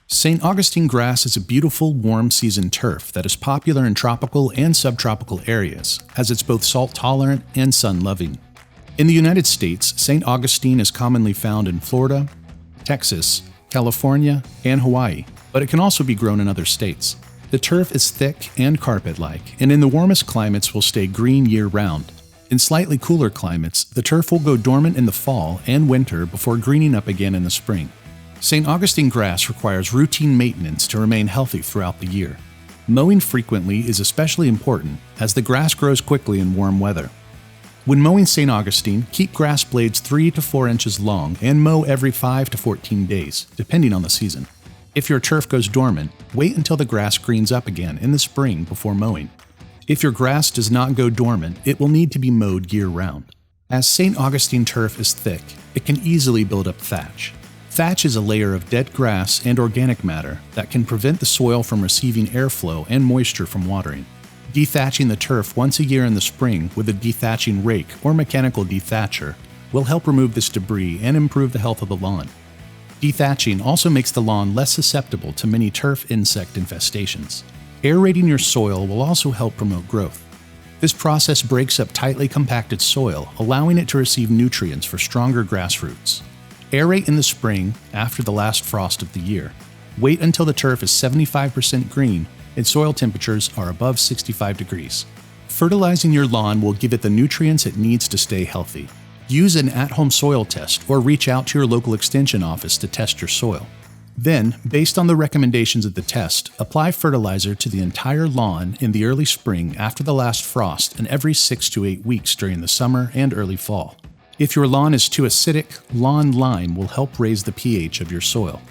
St. Augustine grass is a beautiful, warm season turf that is popular in tropical and subtropical areas, as it's both salt-tolerant and sun-loving. In the United States, St. Augustine is commonly found in Florida, Texas, California, and Hawaii, but it can also be grown in other states. The turf is thick and carpet-like, and in the warmest climates will stay green year-round. In slightly cooler climates, the turf will go dormant in the fall and winter before greening up again in the spring. St. Augustine grass requires routine maintenance to remain healthy throughout the year. Mowing frequently is especially important, as the grass grows quickly in warm weather. When mowing St. Augustine, keep grass blades 3 to 4 inches long and mow every 5 to 14 days, depending on the season. If your turf goes dormant, wait until the grass greens up again in the spring before mowing. If your grass does not go dormant, it will need to be mowed year-round. As St. Augustine turf is thick, it can easily build up thatch. Thatch is a layer of dead grass and organic matter that can prevent the soil from receiving airflow and moisture from watering. Dethatching the turf once a year in the spring with a dethatching rake or mechanical dethatcher will help remove this debris and improve the health of the lawn. Dethatching also makes the lawn less susceptible to many turf insect infestations. Aerating your soil will also help promote growth. This process breaks up tightly compacted soil, allowing it to receive nutrients for stronger grass roots. Aerate in the spring after the last frost of the year. Wait until the turf is 75% green and soil temperatures are above 65 degrees. Fertilizing your lawn will give it the nutrients it needs to stay healthy. Use an at-home soil test or reach out to your local extension office to test your soil. Then, based on the recommendations of the test, apply fertilizer to the entire lawn in the early spring after the last frost and every 6 to 8 weeks during the summer and early fall. If your lawn is too acidic, lawn lime will help raise the pH of your soil.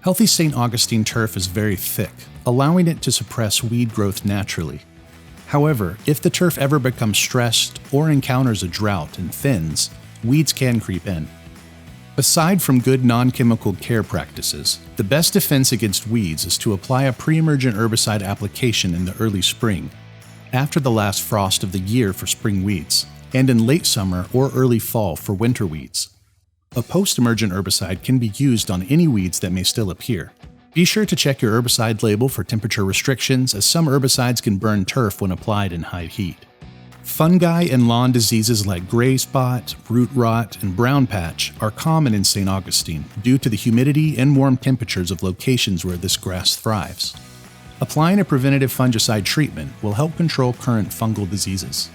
Healthy St. Augustine turf is very thick, allowing it to suppress weed growth naturally. However, if the turf ever becomes stressed or encounters a drought and thins, weeds can creep in. Aside from good non-chemical care practices, the best defense against weeds is to apply a pre-emergent herbicide application in the early spring, after the last frost of the year for spring weeds, and in late summer or early fall for winter weeds. A post-emergent herbicide can be used on any weeds that may still appear. Be sure to check your herbicide label for temperature restrictions, as some herbicides can burn turf when applied in high heat. Fungi and lawn diseases like gray spot, root rot, and brown patch are common in St. Augustine due to the humidity and warm temperatures of locations where this grass thrives. Applying a preventative fungicide treatment will help control current fungal diseases.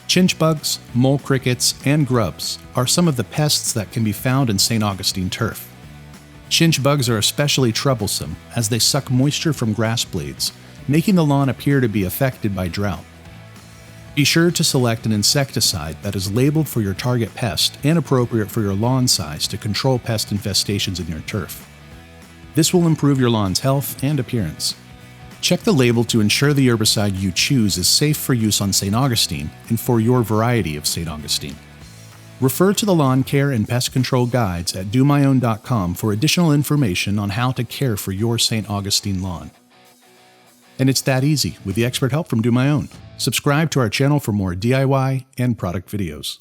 Chinch bugs, mole crickets, and grubs are some of the pests that can be found in St. Augustine turf. Chinch bugs are especially troublesome as they suck moisture from grass blades, making the lawn appear to be affected by drought. Be sure to select an insecticide that is labeled for your target pest and appropriate for your lawn size to control pest infestations in your turf. This will improve your lawn's health and appearance. Check the label to ensure the herbicide you choose is safe for use on St. Augustine and for your variety of St. Augustine. Refer to the lawn care and pest control guides at DoMyOwn.com for additional information on how to care for your St. Augustine lawn. And it's that easy with the expert help from DoMyOwn. Subscribe to our channel for more DIY and product videos.